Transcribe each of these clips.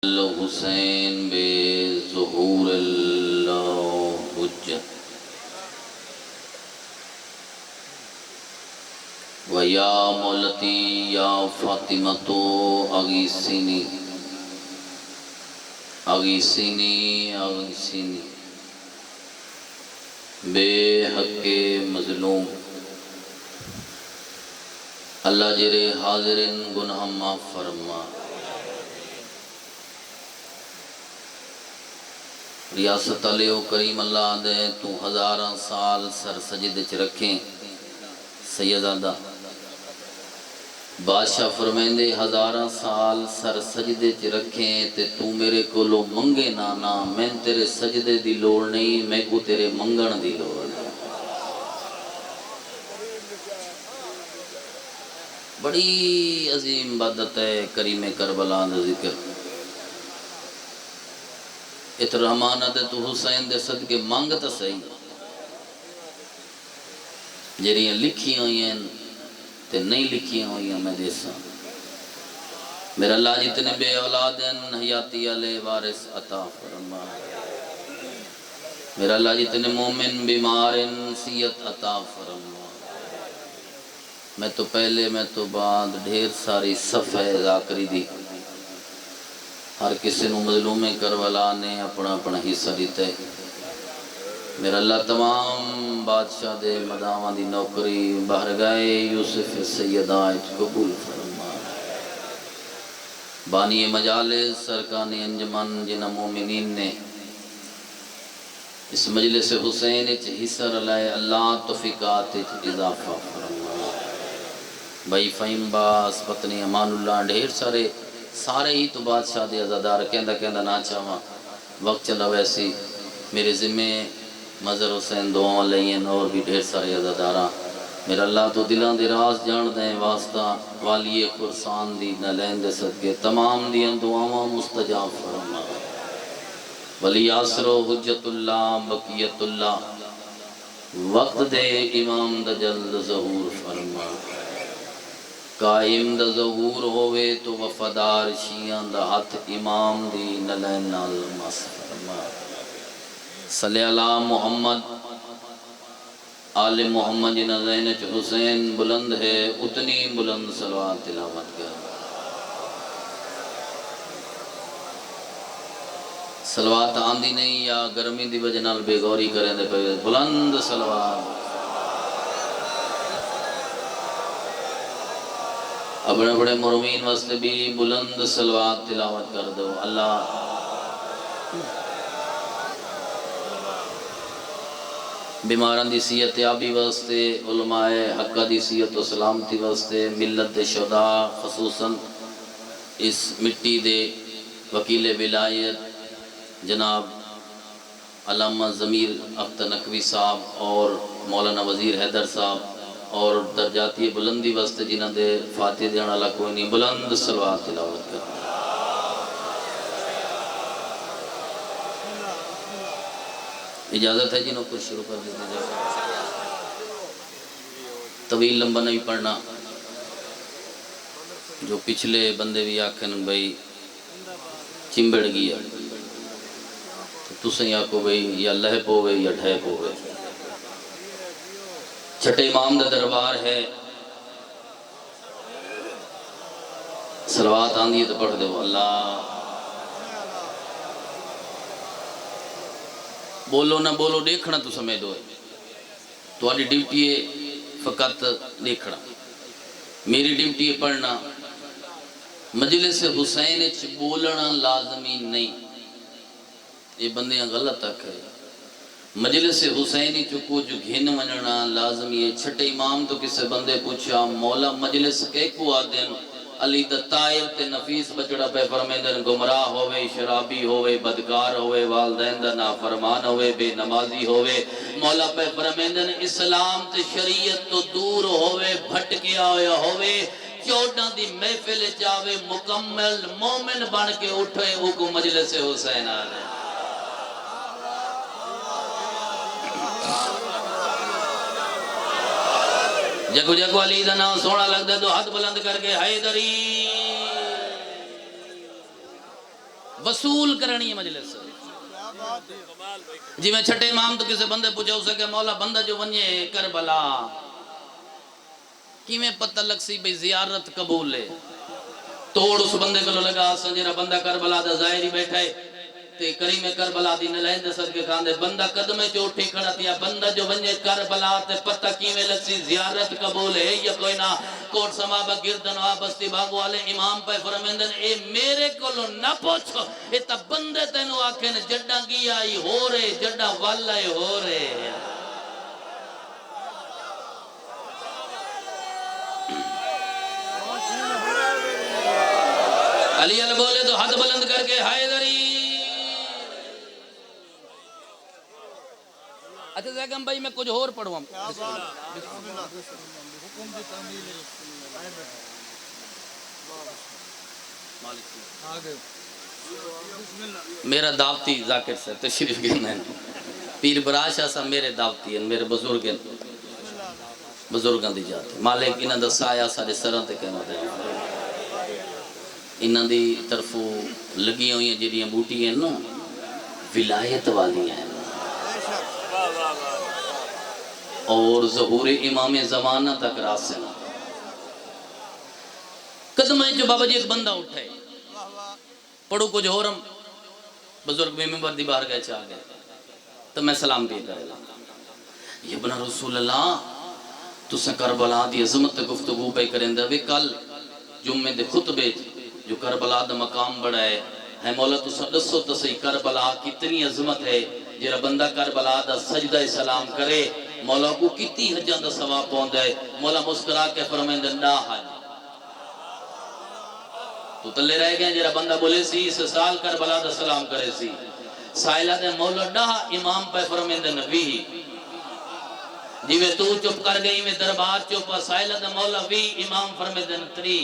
حسین بے ظہور اللہ حجت و یا مولتی یا فاطمہ تو اغیثنی اغیثنی اغیثنی بے حق مظلوم اللہ جرے حاضرن گناہ معاف فرما ریاست علیہ و کریم اللہ دے تو ہزاراں سال سر سجدے چ رکھیں سیدادہ بادشاہ فرمیندے ہزاراں سال سر سجدے چ رکھیں تے تو میرے کو لو منگے نانا میں تیرے سجدے دی لوڑ نہیں میں کو تیرے منگن دی لوڑ نہیں بڑی عظیم عبادت ہے کریم کربلا دا ذکر ات رحمانہ دے تو حسین دے صدقے مانگ تا صحیح جریاں لکھی ہوئی ہیں تے نہیں لکھی ہوئی ہیں میں دیسا میرا اللہ جتنے بے اولادن حیاتی علیہ وارث عطا فرما میرا اللہ جتنے مومن بیمارن سیت عطا فرما میں تو پہلے میں تو بعد ڈھیر ساری صفحہ ذاکری دی ہر کسی نو مظلوم کربلا نے اپنا اپنا حصہ دیتا ہے میرا اللہ تمام بادشاہ دے مداواں دی نوکری بارگاہ یوسف سیدہ قبول فرما بانی مجالس سرکان انجمن جن مومنین نے اس مجلس حسین حصہ رلائے اللہ توفیقات اضافہ فرما بھائی فہیم باس پتنی امان اللہ ڈھیر سارے ہی تو بادشاہ دے عزادار کہندہ نہ چاہاں وقت چلا ویسی میرے ذمہ مظہر حسین دعاں لئین اور بھی ڈھیر سارے عزاداراں میرا اللہ تو دلان دے راز جان دیں واسطہ والی قرصان دی نہ لین دے صدقے تمام دیاں دعاواں مستجاب فرما ولی آسر و حجت اللہ بقیت اللہ وقت دے امام دا جلد ظہور فرما قائم دا ظہور ہوئے تو وفادار شیعان دا ہاتھ امام دی نلین نال مس فرما صلی اللہ محمد آل محمد جنہ زینچ حسین بلند ہے اتنی بلند صلوات تلاوت کر صلوات آندی نہیں یا گرمی دی وجہ نال بے غوری کریں دے پہ بلند صلوات اپنے بڑے مرمین واسطے بھی بلند صلوات تلاوت کر دو اللہ بیماران دی صحت یابی واسطے علماء حقہ دی صحت و سلامتی واسطے ملت دے شہداء خصوصاً اس مٹی دے وکیل ولایت جناب علامہ ضمیر اختر نقوی صاحب اور مولانا وزیر حیدر صاحب اور درجاتی بلندی واسطے جنہ دے فاتح دینا اللہ کوئی نہیں بلند صلوات تلاوت کر اجازت ہے جنہوں کو شروع کر دیتے جائے طویل لمبا نہیں پڑھنا جو پچھلے بندے بھی آکھن بھئی چمبڑ گیا تو سے یا کو بھئی یا لہپ ہوئے یا ڈھیپ ہوئے چھٹے امام دا دربار ہے صلوات آندھی ہے تو پڑھ دو اللہ بولو نہ بولو دیکھنا تو سمجھ دو تو آلی ڈیوٹی ہے فقط دیکھنا میری ڈیوٹی ہے پڑھنا مجلس حسین چ بولنا لازمی نہیں یہ بندیاں غلط تک ہے مجلس حسینی چکو جو گھن وننا لازمی ہے چھٹے امام تو کسے بندے پوچھا مولا مجلس کے کو آدن علی دا طائر تے نفیس بچڑا پہ فرمیندن گمراہ ہوئے شرابی ہوئے بدکار ہوئے والدین دا نافرمان ہوئے بے نمازی ہوئے مولا پہ فرمیندن اسلام تے شریعت تو دور ہوئے بھٹکیا ہوئے چوڑنا دی محفل چاہوے مکمل مومن بن کے اٹھے اکو مجلس حسین آنے جگو جگو علی دا نام سونا لگ دے تو ہاتھ بلند کر کے حیدری وصول کرنی ہے مجلس جی میں چھٹے امام تو کسی بندے پوچھا اسے کہ مولا بندہ جو ونجے کربلا کی میں پتہ لگ سی بھئی زیارت قبول ہے توڑ اس بندے کو لگا سنجیرہ بندہ کربلا دا ظاہری بیٹھا ہے تے کریم کربلا دی نلائند سر کے کاندے بندہ قدمے جو اٹھی کھڑا تیا بندہ جو ونجے کربلا تے پتہ کیویں لسی زیارت قبول ہے یا کوئی نہ کوٹ سمابہ گردن بستی باغ والے امام پہ فرمیندن اے میرے کولو نہ پوچھو اے تا بندے تینو آکھیں جڈا گیا ہی ہو رہے جڈا والا ہی ہو رہے علی علی بولے تو ہاتھ بلند کر کے حیدری اچھا زیگم بھائی میں کچھ اور پڑھوں میرا دعوتی ذاکر سے تشریف گئے میں پیر براشا سا میرے دعوتی ہیں میرے بزرگاں دی جاتے مالک انہاں دا سایہ سارے سران تے کہنا دے انہاں دی طرفوں لگی ہوئی ہیں جڑیاں بوٹی ہیں نا ولایت والی ہیں اور ظہور امام زمانہ تک راسل قدم ہے جو بابا جی ایک بندہ اٹھائے پڑھو کچھ ہورم بزرگ میں ممبر دی باہر گئے چاہ گئے تو میں سلام بھی کرے گا یہ بنا رسول اللہ تو سے کربلا دی عظمت گفتگو پہ کریں دے کل جمعے دے خطبے جو کربلا دا مقام بڑا ہے مولا تو سدسو تسی کربلا کتنی عظمت ہے جیرا بندہ کربلا دا سجدہ سلام کرے مولا کو کتنی حجان دا ثواب پہنچ ہے مولا مسکرا کے فرمائیں دے نا حج تو تلے رہ گئے جیرا بندہ بولے سی اس سال کربلا دا سلام کرے سی سائلہ دے مولا ڈا امام پہ فرمائیں دے نبی جیوے تو چپ کر گئی میں دربار چپا سائلہ دے مولا وی امام فرمائیں دے تری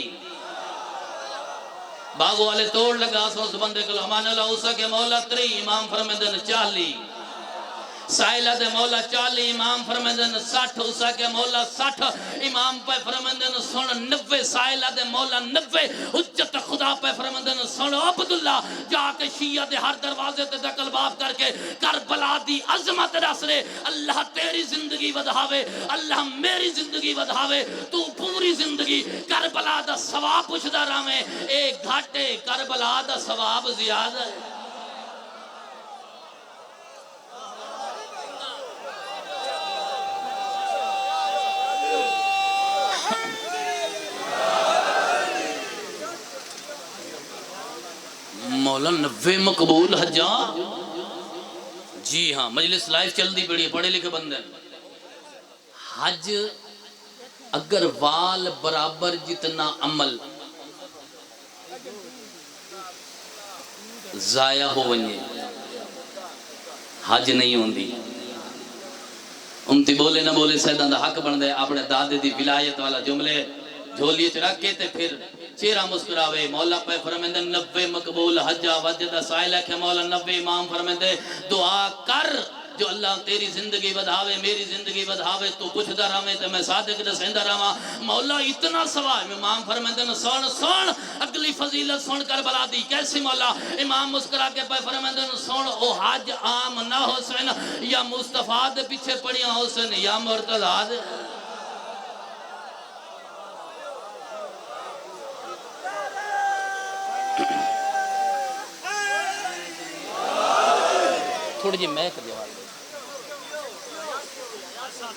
باغ والے توڑ لگا سو اس بندے کو امان اللہ اسا کے مولا تری امام فرمیدن 40 سائلہ دے مولا 40 امام فرمیدن 60 اسا کے مولا 60 امام پہ فرمیدن سن 90 سائلہ دے مولا 90 حجت خدا پہ فرمیدن سن عبداللہ جا کے شیعہ دے ہر دروازے تے دقل باب کر کے کربلا دی عظمت رسرے اللہ تیری زندگی ودھاوے اللہ میری زندگی ودھاوے تو پوری زندگی کربلا دا ثواب پوچھدا رہے ایک گھاٹے کربلا دا ثواب زیادہ ہے مولا 90 مقبول حجاں جی ہاں مجلس لائف چل دی بڑی پڑھے لکھے بندے حج اگر وال برابر جتنا عمل ضائع ہو ونجے حج نہیں ہوندی امتی بولے نہ بولے سیدان دا حق بن دے اپنے دادے دی ولایت والا جملے جھولیے چرک کے تے پھر چہرہ مسکراوے مولا پہ فرمیندے 90 مقبول حجہ وجدہ سائلہ کہ مولا 90 امام فرمیندے دعا کر جو اللہ تیری زندگی بدھاوے میری زندگی بدھاوے تو پوچھ دا رہا میں تے میں صادق دسیندہ رہا مولا اتنا سوال امام فرمیندے سن اگلی فضیلت سن کر بلا دی کیسی مولا امام مسکرا کے پہ فرمیندے سن او حج عام نہ حسین یا مصطفیٰ دے پیچھے پڑیاں حسین یا مرتضیٰ دے تھوڑی جی میں کر دیوال دے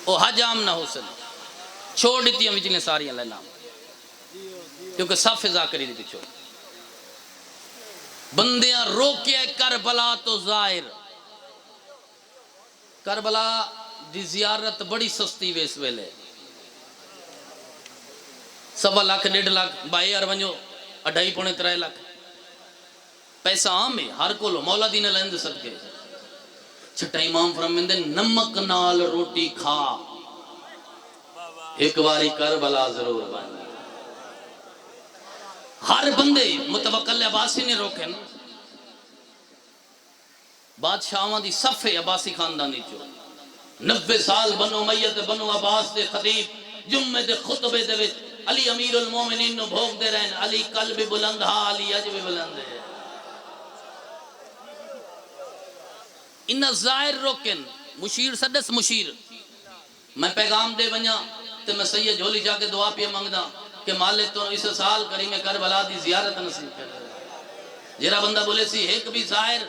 او حج عام نہ حسن چھوڑ دیتی ہیں وچنے ساری اللہ نام کیونکہ صف ذاکری دیتی چھوڑ بندیاں روکے کربلا تو ظاہر کربلا دی زیارت بڑی سستی ویس ویلے 1.25 لاکھ 1.5 لاکھ بائی ارونجو 2.5-3 لاکھ پیسہ عام ہے ہر کو لو مولا دین لند صدقے چھٹا امام فرمیندے نمک نال روٹی کھا ایک باری کربلا ضرور بن ہر بندے متوکل عباسی نے روکے نا بادشاہاں دی صفے عباسی خاندانی چو 90 سال بنو امیہ دے بنو عباس دے خطیب جمعے دے خطبے دے وچ علی امیر المومنین نو بھوگ دے رہن علی قلب بلند ہا علی اج بھی بلند ہے ان ظاہر روکن مشیر سدس مشیر میں پیغام دے ونجا تے میں سید جھولی جا کے دعا پہ منگدا کہ مالک تو اس سال کریم کربلا دی زیارت نصیب کرے جرا بندہ بولے سی ایک بھی ظاہر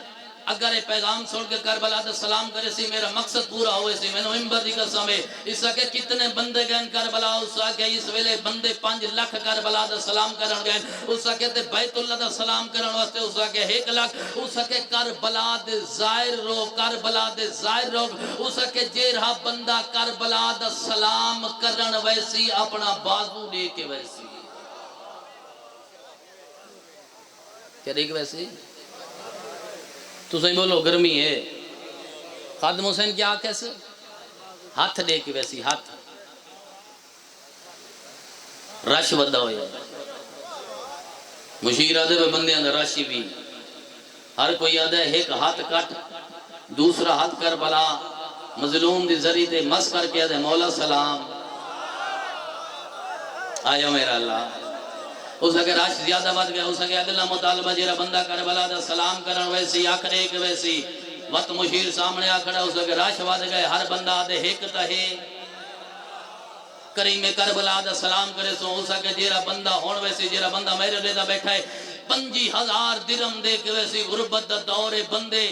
اگر پیغام سن کے کربلا دا سلام کرے سی میرا مقصد پورا ہوئے سی میں نے ممبر دی قسم ہے اس کہ کتنے بندے گئے کربلا اس کہ اس ویلے بندے 5 لاکھ کربلا دا سلام کرن گئے اس کہ تے بیت اللہ دا سلام کرن واسطے اس کہ 1 لاکھ اس کہ کربلا دے ظاہر رو کربلا دے ظاہر رو اس کہ جیرا بندہ کربلا دا سلام کرن ویسی اپنا بازو لے کے ویسی کیا دیکھ ویسی تو صحیح بولو گرمی ہے خادم حسین کیا کیسے ہاتھ دے کے ویسی ہاتھ رش ودا ہویا مشیر آدھے پہ بندے اندر رشی بھی ہر کوئی آدھے ایک ہاتھ کٹ دوسرا ہاتھ کر بلا مظلوم دی ذریعے دے مس کر کے آدھے مولا سلام آیا میرا اللہ اس اگر راش زیادہ بات گیا اس اگر اگلا مطالبہ جیرا بندہ کربلا دا سلام کرن ویسی آکھڑے ایک ویسی وقت مشیر سامنے آکھڑا اس اگر راش بات گئے ہر بندہ دے ایک تہے کریم کربلا دا سلام کرے سو اس اگر جیرا بندہ ہون ویسی جیرا بندہ میرے لیدہ بیٹھا ہے 50,000 درم دے کے ویسی غربت دا دور بندے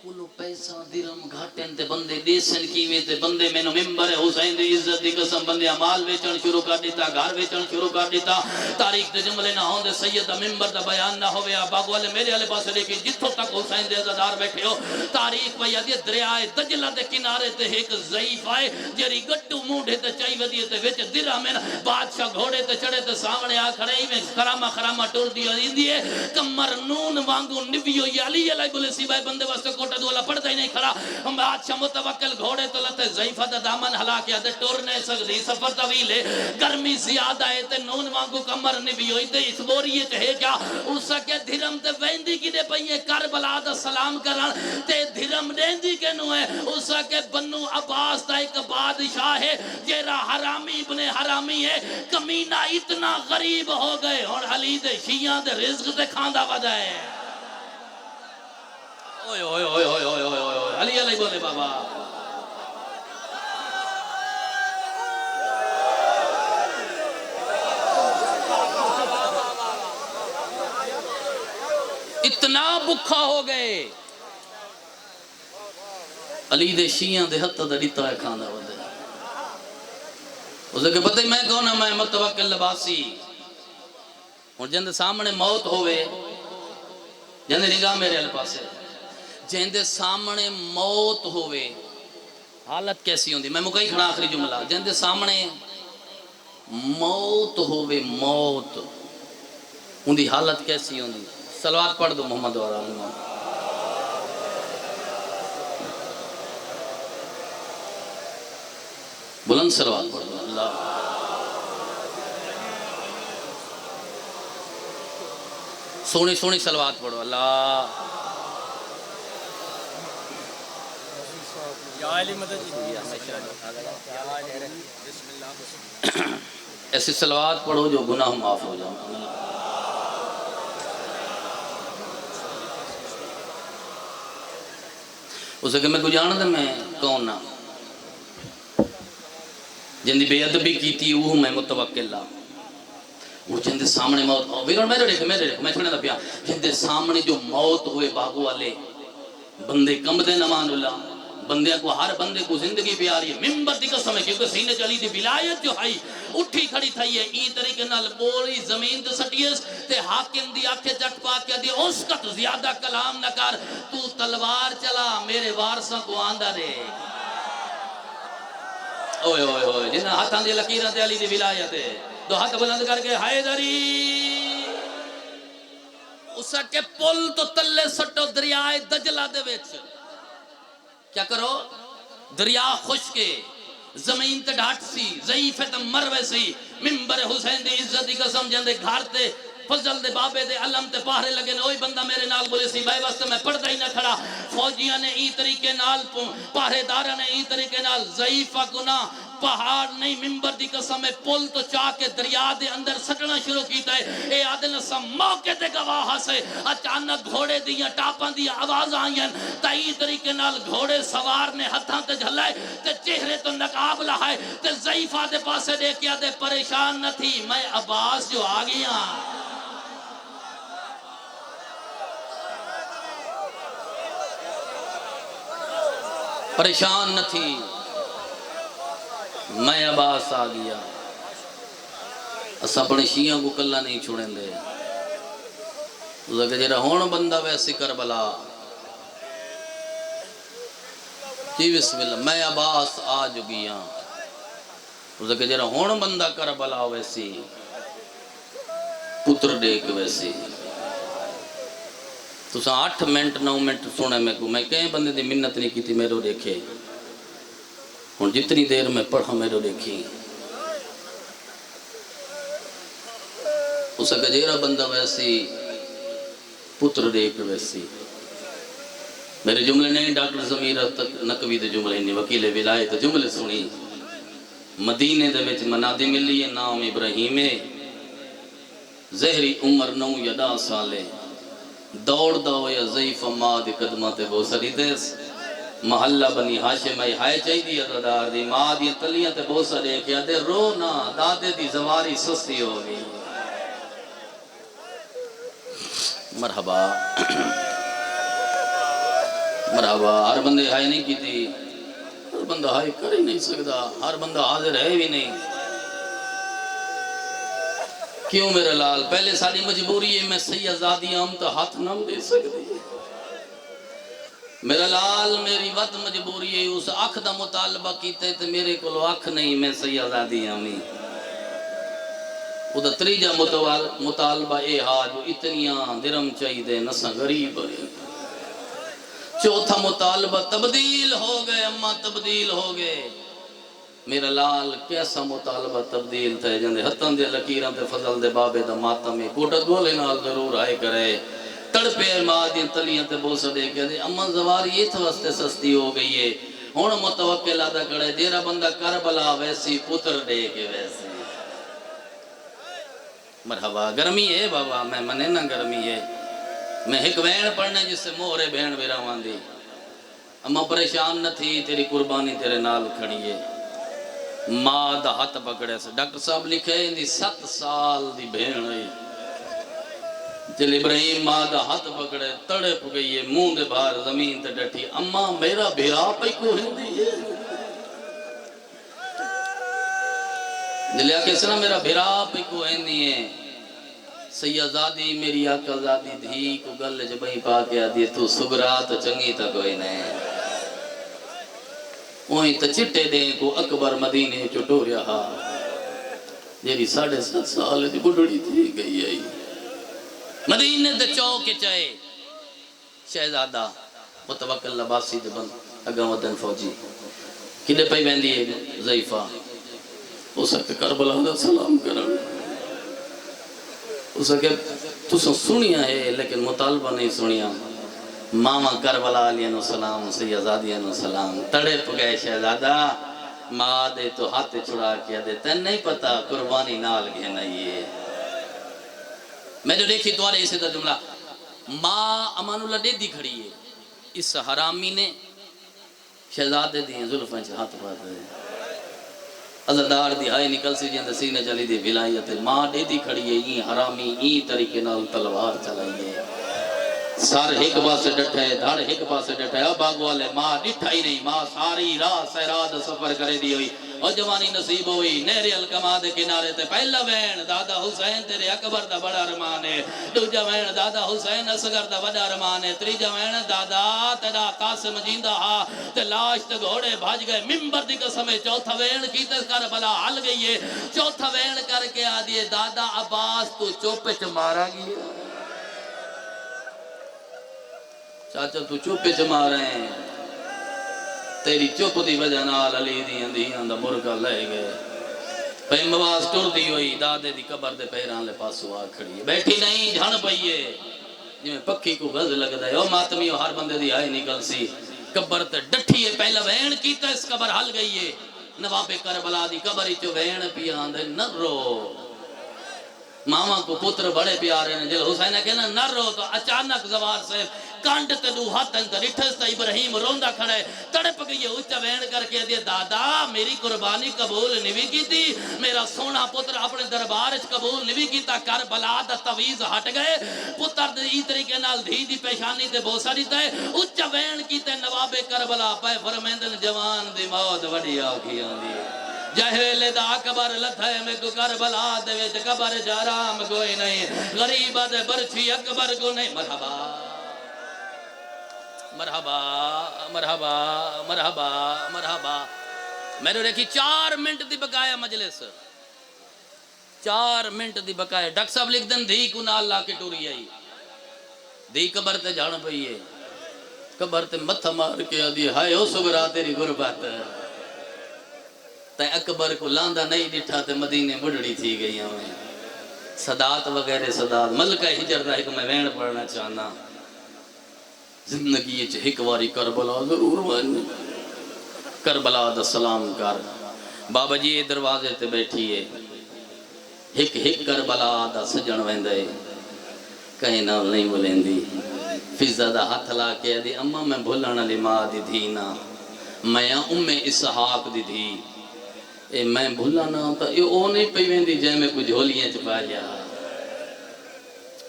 کلو پیسہ درم گھاٹیں تے بندے دیسن کیویں تے بندے میں نو ممبر حسین دی عزت دی قسم بندے عمال ویچن شروع کر دیتا گھر ویچن شروع کر دیتا تاریخ دے جملے نہ ہوں دے سید دا ممبر دا بیان نہ ہوئے باغ والے میرے والے پاسے دیکھی جتھوں تک حسین دے عزادار بیٹھے ہو تاریخ پہ یادی دریائے دجلہ دے کنارے تے ایک ضعیف آئے جری گٹو مونڈے تے چائی ودیے تے ویچ درہ میں بادشاہ گھوڑے تے چڑے تے سامنے آ کھڑے ہی میں خرامہ ٹور دی دیئے کمر نون وانگو نبیو یالی یلائی بولے سی بھائی بندے واسطے کوٹا دولا پڑھتا ہی نہیں کھڑا ہم بادشاہ متوکل گھوڑے تو لتے ضعیفہ دا دامن ہلا کیا دے ٹور نہیں سکتی سفر طویل ہے گرمی زیادہ ہے تے نون وانگو کمر نبی ہوئی تے اس بوریے چہے کیا اس کے دھرم تے ویندی کی دے پہیے کربلا دا سلام کرن تے دھرم دیندی کے نو ہے اس کے بنو عباس دا ایک بادشاہ ہے جیرا حرامی ابن حرامی ہے کمینہ اتنا غریب ہو گئے اور علی دے شیعہ دے رزق تے کھاندہ ودا ہے اوئے اوئے اوئے اوئے اوئے اوئے اوئے علی علی بولے بابا اتنا بکھا ہو گئے علی دے شیعہ دے حتی دا دیتا ہے کھاندہ ودے اسے کہ پتہ ہی میں کون ہے میں متوکل لباسی اور جن دے سامنے موت ہوئے جن دے نگاہ میرے الپاسے جن دے سامنے موت ہوئے حالت کیسی ہوندی میں مکئی کھڑا آخری جملہ جن دے سامنے موت ہوئے موت ہوندی حالت کیسی ہوندی صلوات پڑھ دو محمد و علیہ بلند صلوات پڑھ دو اللہ سونی سونی صلوات پڑھو اللہ ایسی صلوات پڑھو جو گناہ معاف ہو جائیں اسے کہ میں کو جانا تھا میں کون نہ جن دی بے ادبی کی تھی وہ میں متوکل وہ جن دے سامنے موت ویرون میرے دیکھ میں چھوڑنے دا پیا جن دے سامنے جو موت ہوئے باغو والے بندے کم دے نمان اللہ بندے کو ہر بندے کو زندگی پیاری ہے ممبر دی قسم ہے کیونکہ سینے چلی دی ولایت جو ہے اٹھی کھڑی تھئی ہے ای طریقے نال بولی زمین تے سٹیس تے حاکم دی آنکھیں چٹ پا کے دی اس کا تو زیادہ کلام نہ کر تو تلوار چلا میرے وارثاں کو آندا رے اوئے اوئے اوئے جنہ ہاتھاں دی لکیراں تے علی دی ولایت ہے دو ہاتھ بلند کر کے حیدری اسا کے پل تو تلے سٹو دریائے دجلہ دے وچ کیا کرو دریا خشکے زمین تے ڈھاٹ سی ضعیف ہے تے مروے سی ممبر حسین دی عزت دی قسم جندے گھر تے فضل دے بابے دے علم تے پہرے لگے نے وہی بندہ میرے نال بولے سی بھائی واسطے میں پڑھتا ہی نہ کھڑا فوجیاں نے ای طریقے نال پہرے داراں نے ای طریقے نال ضعیفہ گناہ پہاڑ نہیں ممبر دی قسم ہے پل تو چاہ کے دریا دے اندر سٹنا شروع کیتا ہے اے عادل سم موقع تے گواہ سے اچانک گھوڑے دیاں ٹاپاں دی آواز آئیں تائی طریقے نال گھوڑے سوار نے ہتھاں تے جھلائے تے چہرے تو نقاب لہائے تے ضعیفہ دے پاسے دے کیا دے پریشان نہ تھی میں عباس جو آ گیا پریشان نہ تھی میں عباس آ گیا اسا اپنے شیعہ کو کلہ نہیں چھوڑیں دے کہ جرہ ہون بندہ ویسی کربلا جی بسم اللہ میں عباس آ جو گیا کہ جرہ ہون بندہ کربلا ویسی پتر ڈیک ویسی تو سا 8 منٹ 9 منٹ سونے میں کو میں کہیں بندے دی منت نہیں کی تھی میرے دیکھے ہوں جتنی دیر میں پڑھا میرے دیکھی اسا گجیرہ بندہ ویسی پتر دیکھ ویسی میرے جملے نہیں ڈاکٹر ضمیر نقوی دے جملے نہیں وکیل ولایت جملے سنی مدینے دے وچ منادی ملی ہے نام ابراہیم زہری عمر 9 یا 10 سالے دوڑ دو یا ضعیف ماں دی قدمات بوسری دیس محلہ بنی ہاشم ای ہائے چاہی دی عددار دی ماں دی تلیاں تے بوسرے کیا دے رونا دادے دی زواری سستی ہوگی مرحبا مرحبا ہر بندے ہائے نہیں کی تھی ہر بندہ ہائے کر ہی نہیں سکتا ہر بندہ حاضر ہے بھی نہیں کیوں میرے لال پہلے ساری مجبوری ہے میں سیازادی ہم تو ہاتھ نہ دے سکتی میرا لال میری ود مجبوری ہے اس اکھ دا مطالبہ کیتے تو میرے کو اکھ نہیں میں سیازادی ہمیں وہ دا تریجہ مطالبہ اے ہا جو اتنیاں درم چاہی دے نسا غریب ہے چوتھا مطالبہ تبدیل ہو گئے اما تبدیل ہو گئے میرا لال کیسا مطالبہ تبدیل تھے جندے ہتن دے لکیران تے فضل دے بابے دا ماتمی کوٹت گولے نال ضرور آئے کرے تڑپے ماں دین تلیاں تے بوسا دے کے دے اما زواری ایتھ واسطے سستی ہو گئی ہے ہون متوکل آدھا کڑے دیرہ بندہ کربلا ویسی پتر دے کے ویسی مرحبا گرمی ہے بابا میں منے نہ گرمی ہے میں ایک وین پڑھنے جس سے مورے بہن بیرا واندی اما پریشان نہ تھی تیری قربانی تیرے نال کھڑی ہے ماں دا ہاتھ پکڑے سے ڈاکٹر صاحب لکھے اندی 7 سال دی بہن ہے جل ابراہیم ماں دا ہاتھ پکڑے تڑپ گئی ہے منہ دے باہر زمین تے ڈٹھی اما میرا بھیرا پہ کو ہندی ہے جلیا کسنا میرا بھیرا پہ کو ہندی ہے سیازادی میری آقا زادی دھی کو گل جبہیں پا کے آدھی تو سگرا تو چنگی تا کوئی نہیں وہیں تا چٹے دیں کو اکبر مدینے چٹو رہا جیری 7.5 سال دی بڑھڑی تھی گئی ہے مدینے دے چوکے چاہے شہزادہ متوکل لباسی دے بند اگا ودن فوجی کدے پہی بیندی ہے ضعیفہ اس کے کربلا دا سلام کرن اس کے تو سنیا ہے لیکن مطالبہ نہیں سنیا ماما کربلا علیہ السلام سیازادی علیہ السلام تڑپ گئے شہزادہ ماں دے تو ہاتھ چھڑا کیا دے تین نہیں پتا قربانی نال گیا نہیں ہے میں جو دیکھی توارے اسے دا جملہ ماں امان اللہ دے دی کھڑی ہے اس حرامی نے شہزادے دی ظلفیں سے ہاتھ پاتا ہے عزدار دی ہائی نکل سی جیندے سینے چلی دی ولایت ماں دے دی کھڑی ہے یہ حرامی این طریقے نال تلوار چلائی ہے سار ایک پاسے ڈٹھے دھڑ ایک پاسے ڈٹھے اب آگو والے ماں ڈٹھا ہی نہیں ماں ساری راہ سیراد سفر کرے دی ہوئی اور جوانی نصیب ہوئی نہر الکما دے کنارے تے پہلا وین دادا حسین تیرے اکبر دا بڑا رمان ہے دوجہ وین دادا حسین اصغر دا بڑا رمان ہے تریجہ وین دادا تیرا قاسم جیندہ ہا تے لاش تے گھوڑے بھاج گئے ممبر دی قسم چوتھا وین کی تے کربلا حل گئی ہے چوتھا وین کر کے آدھیے دادا عباس تو چوپے چ مارا گیا چاچا تو چوپے چما رہے ہیں تیری چوپ دی وجہ نال علی دی اندیاں دا برکا لے گئے پیم آواز ٹر دی ہوئی دادے دی قبر دے پیران لے پاسو آ کھڑی ہے، بیٹھی نہیں جھن پئیے جی میں پکھی کو غز لگ دے او ماتمی ہر بندے دی آئی نکل سی قبر تے ڈٹھی ہے پہلا وین کیتا اس قبر حل گئی ہے نواب کربلا دی قبر چو وین پیان دے نہ رو ماما کو پتر بڑے پیارے نے جل حسین کہنا نہ رو تو اچانک زوار سے کانڈ تے دو ہاتھ انتر اٹھس تا ابراہیم روندا کھڑا ہے تڑپ گئی اچھا وین کر کے دیا دادا میری قربانی قبول نہیں کی تھی میرا سونا پتر اپنے دربار اچھ قبول نہیں کیتا کربلا دا تویز ہٹ گئے پتر ای طریقے نال دھی دی پیشانی تے بوسا دیتا ہے اچھا وین کیتے نواب کربلا پہ فرمیندن جوان دی موت وڈی آکھی آندی ہے جہیل دا قبر لتھے میں کو کربلا دے وچ قبر جارام کوئی نہیں غریب دے برچھی اکبر کو نہیں مرحبا مرحبا مرحبا مرحبا مرحبا میں نے دیکھی 4 منٹ دی بقایا مجلس 4 منٹ دی بقایا ڈاکٹر صاحب لکھ دن دھی کو نال لا کے ٹوری آئی دھی قبر تے جان پئی ہے قبر تے متھا مار کے آدھی ہائے او سگرا تیری غربت تے اکبر کو لاندہ نہیں ڈٹھا تے مدینے بڑھڑی تھی گئی ہمیں صدات وغیرہ صدات ملکہ ہجر دا ایک میں وین پڑھنا چاہنا زندگی چھ ایک واری کربلا ضرور مانی کربلا دا سلام کر بابا جی دروازے تے بیٹھی ہے ایک کربلا دا سجن ویندے کہیں نال نہیں بولیں فضا دا ہاتھ لا کے دی اما میں بھولنا لی ماں دی دھی نا میں ام اسحاق دی دھی اے میں بھولنا تا اے او نہیں پئی ویندی جے میں کوئی جھولیاں چپا جا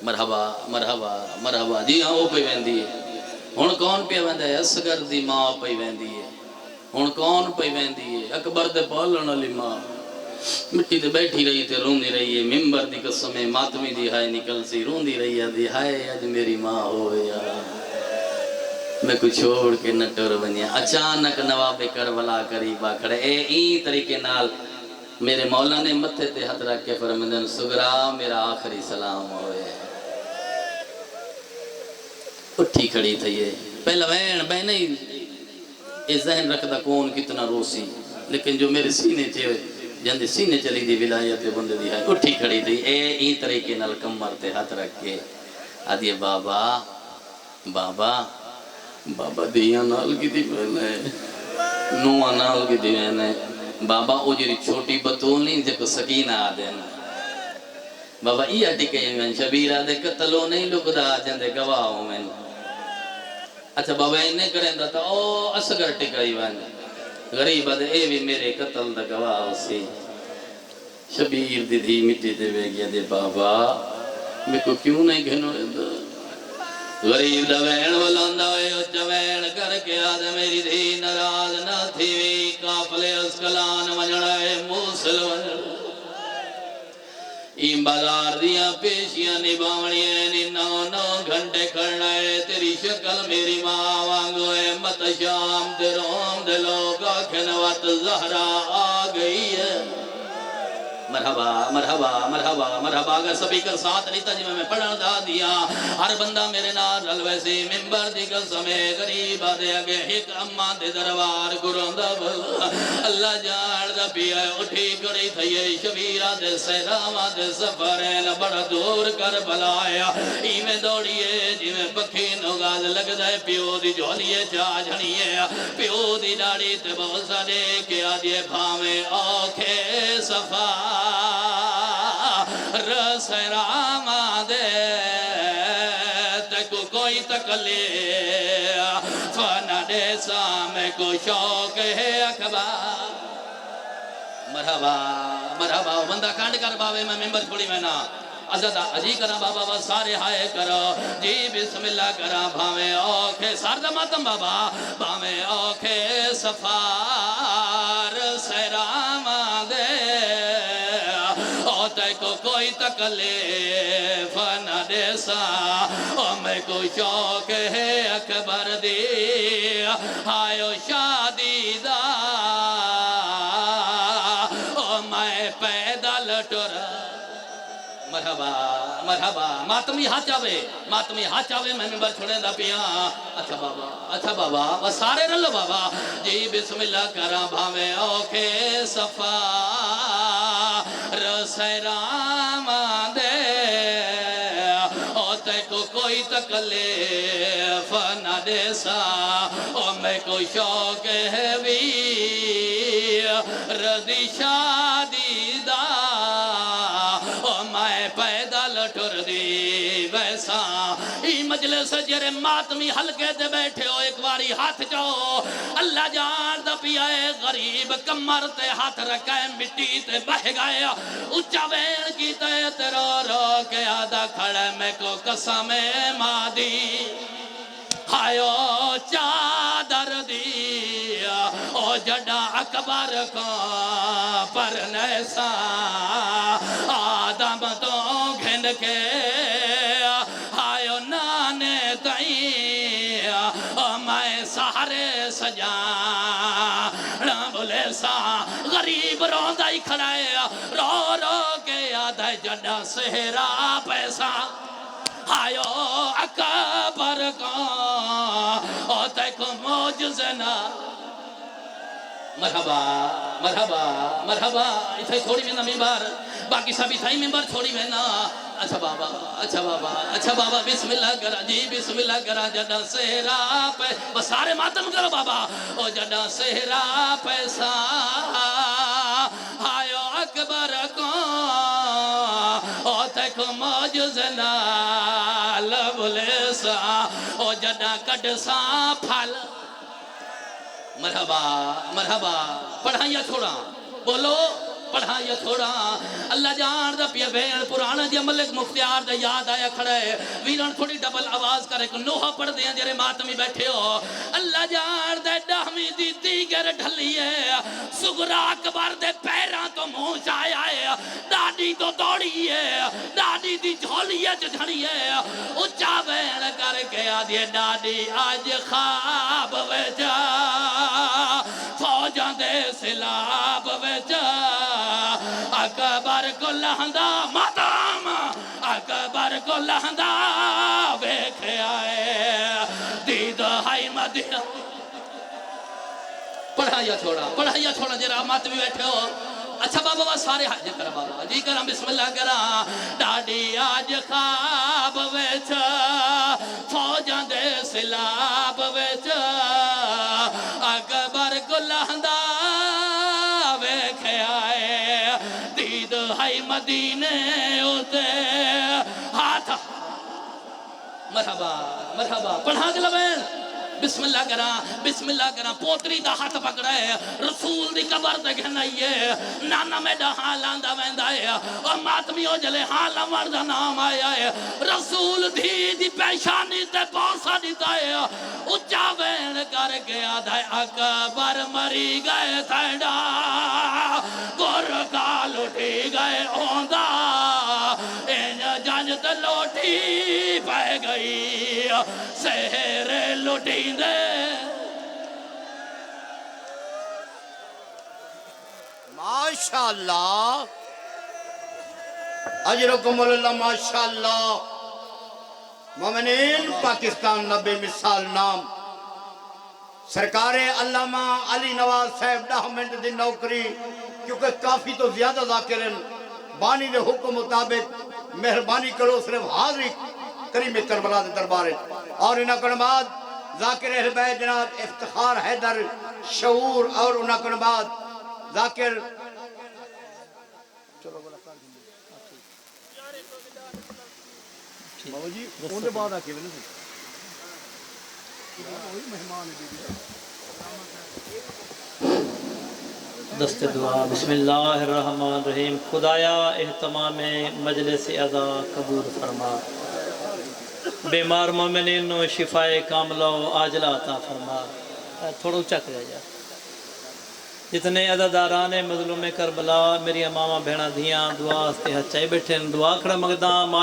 مرحبا مرحبا مرحبا جی ہاں او پئی ویندی ہے ہن کون پیا ویندا ہے اصغر دی ماں پئی ویندی ہے ہن کون پئی ویندی ہے اکبر دے پالن والی ماں مٹی تے بیٹھی رہی تے روندی رہی ہے ممبر دی قسم ماتمی دی ہائے نکل سی روندی رہی ہے دی ہائے اج میری ماں ہوئے یار میں کو چھوڑ کے نہ ٹر ونیا اچانک نواب کربلا قریب آ کھڑے ای طریقے نال میرے مولا نے متھے تے ہاتھ رکھ کے فرمایا سگرا میرا آخری سلام ہوئے اٹھی کھڑی تھی یہ پہلا وین بہ نہیں یہ ذہن رکھدا کون کتنا روسی لیکن جو میرے سینے چے جندے سینے چلی دی ولایت بندے دی ہے اٹھی کھڑی تھی ای طریقے نال کمر تے ہاتھ رکھ کے آدھی بابا بابا بابا دیاں نال کی دی میں نوہ نال کی دی میں بابا او جی چھوٹی بطول نہیں جے کو سکینہ آ دینا بابا یہ ٹکے میں شبیرہ دے قتلوں نہیں لکدا جندے گواہوں میں اچھا بابا انہیں کریں دا تا او اصغر ٹکائی وان غریب دے اے بھی میرے قتل دا گواہ سی شبیر دی دھی مٹی دے وے گیا دے بابا میں کو کیوں نہیں گھنو دا غریب دا وین ولاندا ہوئے اچھا وین کر کے آدھے میری دھی ناراض نہ تھی وی کافلے اسکلان وجڑائے موسل وجڑ این بازار دیا پیشیاں نباونیاں نی 9 گھنٹے کھڑنا ہے تیری شکل میری ماں وانگو ہے مت شام تے روم دے لوگ آکھن وقت زہرا آ گئی ہے مرحبا مرحبا مرحبا مرحبا اگر سپیکر ساتھ لیتا جی میں پڑھا دا دیا ہر بندہ میرے نال رلوے سی ممبر دی قسمے غریب دے اگے ایک اماں دے دربار گروندا بھلا اللہ جان دا پیا اٹھی کڑی تھئیے شبیرہ دے سہراواں دے سفرین بڑا دور کر بلایا ایویں دوڑیے جی میں پکھی نو گاز لگ دے پیو دی جھولیے چا جھنیے پیو دی ڈاڑی تے بوسا دے کے آدھے بھاویں اوکھے صفا رس رام دے تکو کوئی تکلے فنا دے سامے کو شوق ہے اکبر مرحبا مرحبا بندہ کانڈ کر باوے میں ممبر چھوڑی میں نا عزت عجی کرا بابا بس سارے ہائے کرو جی بسم اللہ کرا بھاویں اوکھے ساردا ماتم بابا بھاویں اوکھے سفار سیرام دے تے کو کوئی تکلیف نہ دے سا میں کو شوق ہے اکبر دی ہائیو شادی دا میں پیدل ٹر مرحبا مرحبا ماتمی ہاتھ چاوے میں ممبر چھوڑیں دا پیا اچھا بابا سارے رلو بابا جی بسم اللہ کرا بھاویں اوکھے صفا سیرام دے او تے کو کوئی تکلیف نہ دے سا او میں کو شوق ہے رضی شادی دا او میں پیدل ٹر دی ویسا ای مجلس جرے ماتمی حلقے تے بیٹھے ہو ایک باری ہاتھ جاؤ اللہ جان دا پیائے غریب کمر تے ہاتھ رکھے مٹی تے بہ گئے اچھا وین کی تے رو رو کے آدھا کھڑے میں کو قسم مادی ہائیو چادر دیا او جڑا اکبر کو پر نیسا آدم تو گھن کے ہائیو نانے تائیں او میں سہارے سجا بولے سا غریب روندہ ہی کھڑائے رو رو کے آدھا جڑا سہرا پیسا آئیو اکبر کو او تے کو موجزنا مرحبا مرحبا مرحبا اتھائی تھوڑی میں نا ممبر باقی سب اتھائی ممبر تھوڑی میں نا اچھا بابا اچھا بابا اچھا بابا بسم اللہ کرا جی بسم اللہ کرا جڑا سہرا پہ بس سارے ماتم کرو بابا او جڑا سہرا پیسا آئیو اکبر کو او تے کو موجزنا لبلے سا او جڑا کٹ سا پھل مرحبا مرحبا پڑھائیا چھوڑا بولو پڑھائیا چھوڑا اللہ جان دا پیا بین پرانا جی ملک مختیار دا یاد آیا کھڑے ویران تھوڑی ڈبل آواز کرے کہ نوحہ پڑھ دیا جرے ماتمی بیٹھے ہو اللہ جان دا ڈہمی دی دیگر ڈھلیے سگرا اکبر دے پیران تو منہ چائے آئے ڈاڈی تو دوڑی ہے ڈاڈی دی جھولیے جھڑیے اچھا بین کر کے آدھے ڈاڈی آج خواب ویجا فوجاں دے سلاب ویجا اکبر کو لہندہ ماتام اکبر کو لہندہ ویکھ آئے دید ہائی مدینہ پڑھایا چھوڑا جرا ماتمی بیٹھے ہو اچھا بابا بابا سارے حاجی کرا بابا جی کرا بسم اللہ کرا ڈاڈی آج خواب ویچ فوجاں دے سلاب ویچ اکبر کو لہندہ ویکھ آئے دید ہائی مدینے ہوتے ہاتھ مرحبا مرحبا پڑھا کے لبین بسم اللہ کرا پوتری دا ہاتھ پکڑے رسول دی قبر تے گھنائیے نانا میڈا حالان دا ویندائے اور ماتمی ہو جلے حالا مردہ نام آیا ہے رسول دی پیشانی تے پوسا دیتا ہے اچھا وین کر کے آدھائے اکبر مری گئے تھیڑا گر کال اٹھی گئے ہوندہ این جانت لوٹی پہ گئی سہر لوٹی دے ماشاءاللہ اجرکم اللہ ماشاءاللہ مومنین پاکستان نبی مثال نام سرکار علامہ علی نواز صاحب 10 منٹ دی نوکری کیونکہ کافی تو زیادہ ذاکرن بانی دے حکم مطابق مہربانی کرو صرف حاضری کریم کربلا دے دربارے اور انہاں کے بعد ذاکر اہل بیت جناب افتخار حیدر شعور اور انہاں کے بعد ذاکر بابا جی ان دے بعد آکے ویلے وہی مہمان ہے دست دعا بسم اللہ الرحمن الرحیم خدایا اہتمام مجلس اعضا قبول فرما بیمار مومنین نو شفاء کاملہ و عاجلہ عطا فرما تھوڑا اچھا کرے جا جتنے عزاداران مظلوم کربلا میری امامہ بہنہ دھیاں دعا ہستے ہچائی بیٹھے دعا کھڑا مگداں